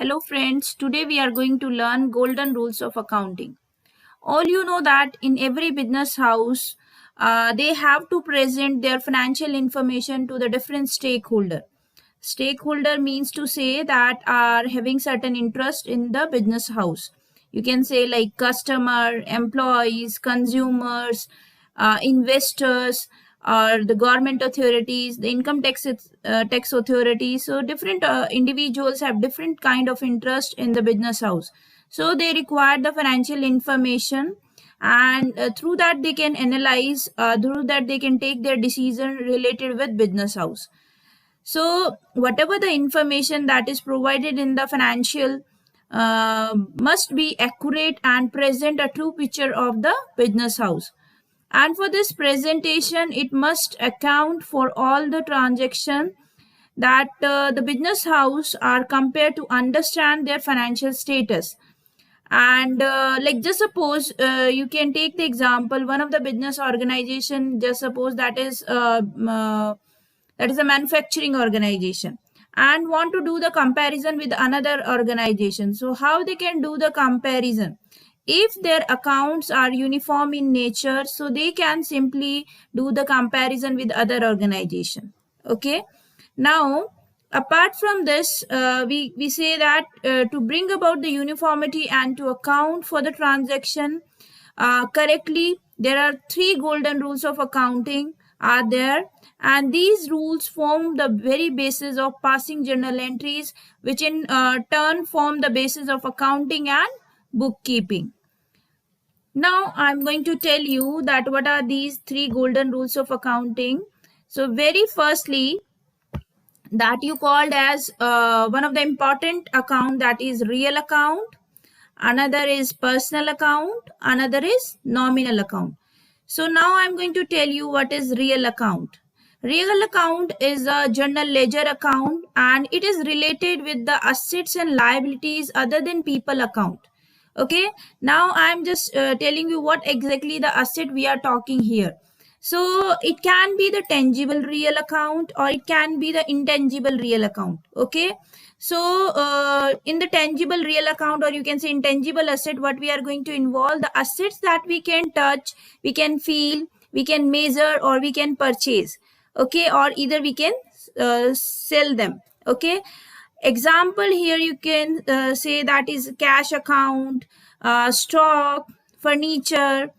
Hello friends, today we are going to learn golden rules of accounting. All you know that in every business house, they have to present their financial information to the different stakeholder. Stakeholder means to say that are having certain interest in the business house. You can say like customer, employees, consumers, investors, or the government authorities, the income tax authorities. So different individuals have different kind of interest in the business house. So they require the financial information, and through that they can analyze. Through that they can take their decision related with business house. So whatever the information that is provided in the financial must be accurate and present a true picture of the business house. And for this presentation, it must account for all the transaction that the business house are compared to understand their financial status. And like just suppose you can take the example one of the business organization. Just suppose that is a manufacturing organization and want to do the comparison with another organization. So how they can do the comparison? If their accounts are uniform in nature, so they can simply do the comparison with other organization. Okay. Now apart from this, we say that to bring about the uniformity and to account for the transaction correctly, there are three golden rules of accounting are there, and these rules form the very basis of passing journal entries, which in turn form the basis of accounting and bookkeeping. Now I'm going to tell you that what are these three golden rules of accounting. So very firstly, that you called as one of the important account, that is real account, another is personal account, another is nominal account. So now I'm going to tell you what is real account. Real account is a general ledger account, and it is related with the assets and liabilities other than people account. Okay, now I'm just telling you what exactly the asset we are talking here. So it can be the tangible real account or it can be the intangible real account. Okay, so in the tangible real account, or you can say intangible asset, what we are going to involve the assets that we can touch, we can feel, we can measure, or we can purchase. Okay, or either we can sell them. Okay, example here you can say that is cash account, stock, furniture,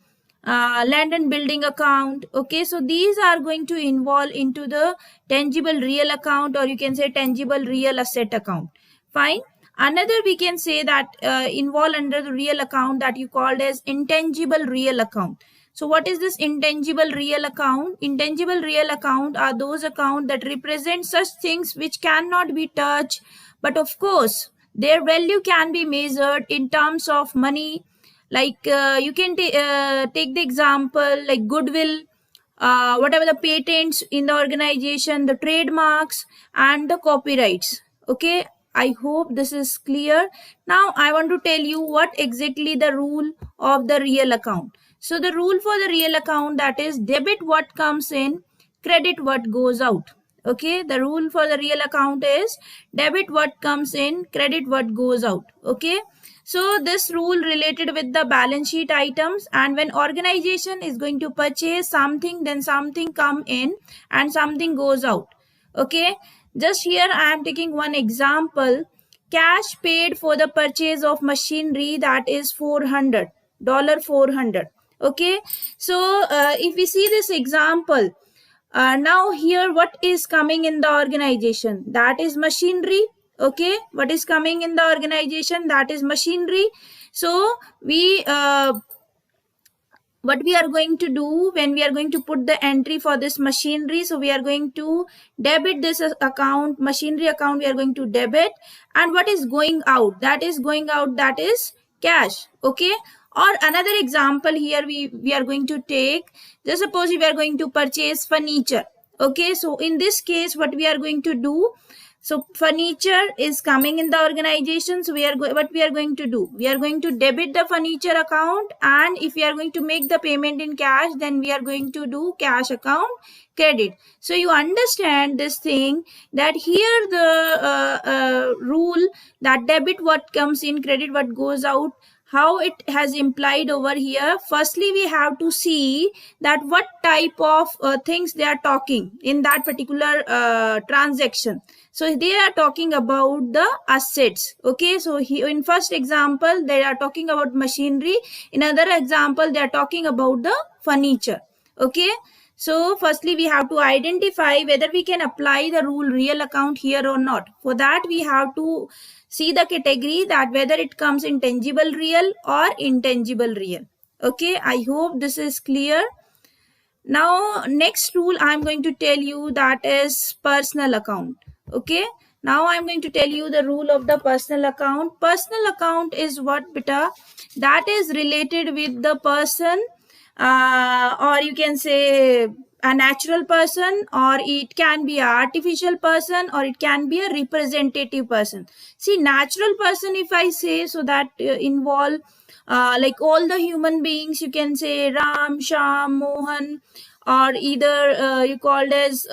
land and building account. Okay, so these are going to involve into the tangible real account, or you can say tangible real asset account. Fine. Another we can say that involve under the real account that you called as intangible real account. So what is this intangible real account? Intangible real account are those accounts that represent such things which cannot be touched, but of course their value can be measured in terms of money. Like you can take the example like goodwill, whatever the patents in the organization, the trademarks and the copyrights. Okay, I hope this is clear. Now I want to tell you what exactly the rule of the real account. So the rule for the real account, that is debit what comes in, credit what goes out. Okay, the rule for the real account is debit what comes in, credit what goes out. Okay, so this rule related with the balance sheet items, and when organization is going to purchase something, then something come in and something goes out. Okay, just here I am taking one example. Cash paid for the purchase of machinery, that is $400. Okay, so if we see this example, now here what is coming in the organization, that is machinery. Okay, what is coming in the organization, that is machinery. So we what we are going to do when we are going to put the entry for this machinery, so we are going to debit this account, machinery account we are going to debit, and what is going out, that is cash. Okay, or another example here we are going to take, just suppose we are going to purchase furniture. Okay, so in this case what we are going to do, So furniture is coming in the organization. So what we are going to do? We are going to debit the furniture account, and if we are going to make the payment in cash, then we are going to do cash account credit. So you understand this thing, that here the rule that debit what comes in, credit what goes out, how it has implied over here. Firstly, we have to see that what type of things they are talking in that particular transaction. So they are talking about the assets. Okay, so here in first example they are talking about machinery, in other example they are talking about the furniture. Okay, so firstly we have to identify whether we can apply the rule real account here or not. For that we have to see the category, that whether it comes in tangible real or intangible real. Okay, I hope this is clear. Now next rule I'm going to tell you, that is personal account. Okay, now I'm going to tell you the rule of the personal account. Personal account is what, beta? That is related with the person, or you can say a natural person, or it can be an artificial person, or it can be a representative person. See, natural person, if I say, so that involve like all the human beings, you can say Ram, Sham, Mohan, or either you called as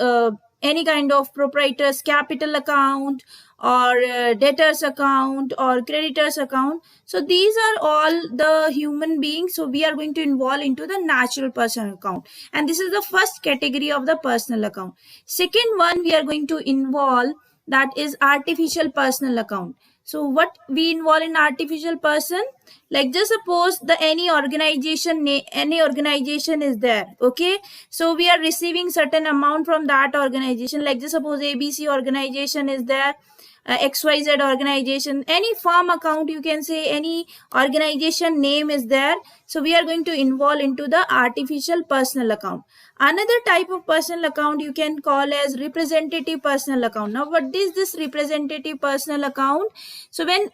any kind of proprietor's capital account, or debtors account, or creditors account. So these are all the human beings. So we are going to involve into the natural person account, and this is the first category of the personal account. Second one we are going to involve, that is artificial personal account. So what we involve in artificial person, like just suppose the any organization is there. Okay, so we are receiving certain amount from that organization, like just suppose ABC organization is there, XYZ organization, any firm account, you can say any organization name is there. So we are going to involve into the artificial personal account. Another type of personal account you can call as representative personal account. Now what is this representative personal account? So when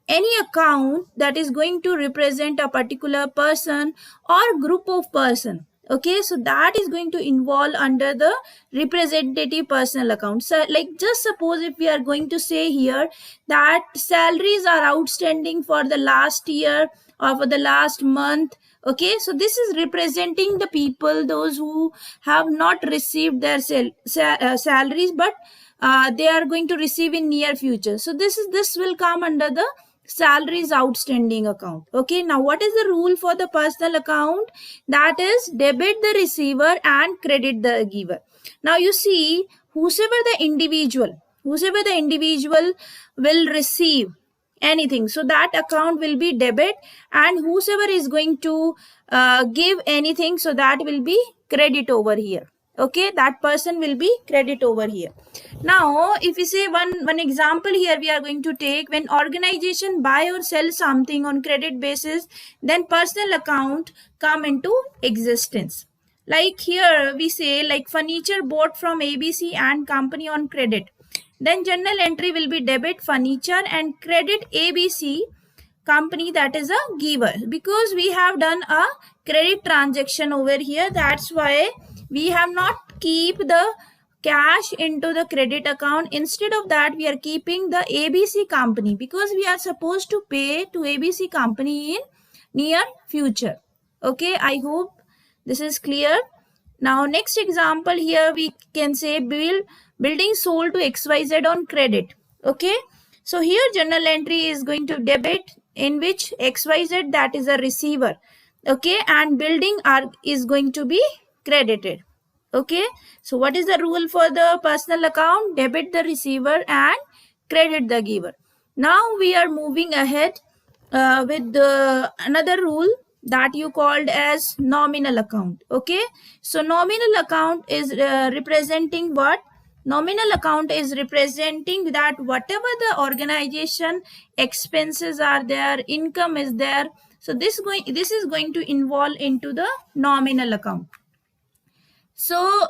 any account that is going to represent a particular person or group of person, okay, so that is going to involve under the representative personal account. So like just suppose if we are going to say here that salaries are outstanding for the last year or for the last month. Okay, so this is representing the people, those who have not received their salaries, but they are going to receive in near future. So this will come under the salaries outstanding account. Okay, now what is the rule for the personal account? That is debit the receiver and credit the giver. Now you see, whosoever the individual will receive anything, so that account will be debit, and whosoever is going to give anything, so that will be credit over here. Okay, that person will be credit over here. Now if we say one example here we are going to take, when organization buy or sell something on credit basis, then personal account come into existence. Like here we say, like furniture bought from ABC and company on credit, then journal entry will be debit furniture and credit ABC company, that is a giver, because we have done a credit transaction over here. That's why we have not keep the cash into the credit account. Instead of that we are keeping the ABC company, because we are supposed to pay to ABC company in near future. Okay, I hope this is clear. Now next example here we can say building sold to XYZ on credit. Okay, so here journal entry is going to debit, in which XYZ, that is a receiver. Okay, and building is going to be credited. Okay, so what is the rule for the personal account? Debit the receiver and credit the giver. Now we are moving ahead with another rule that you called as nominal account. Okay, so nominal account is representing what? Nominal account is representing that whatever the organization expenses are there, income is there, so this is going to involve into the nominal account. So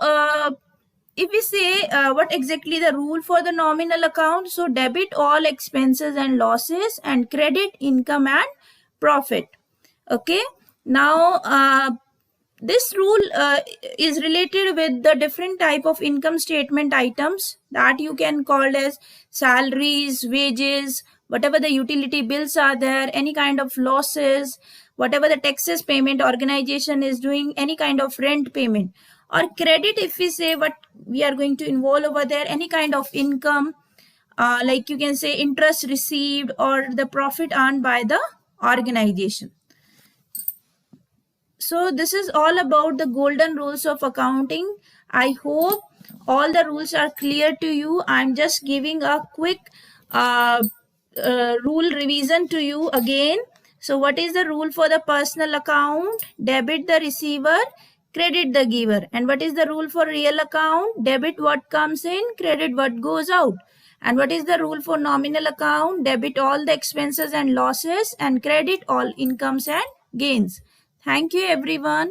if we say what exactly the rule for the nominal account, so debit all expenses and losses and credit income and profit. Okay, now This rule is related with the different type of income statement items that you can call as salaries, wages, whatever the utility bills are there, any kind of losses, whatever the taxes payment organization is doing, any kind of rent payment, or credit, if we say what we are going to involve over there, any kind of income, like you can say interest received or the profit earned by the organization. So this is all about the golden rules of accounting. I hope all the rules are clear to you. I'm just giving a quick rule revision to you again. So what is the rule for the personal account? Debit the receiver, credit the giver. And what is the rule for real account? Debit what comes in, credit what goes out. And what is the rule for nominal account? Debit all the expenses and losses and credit all incomes and gains. Thank you, everyone.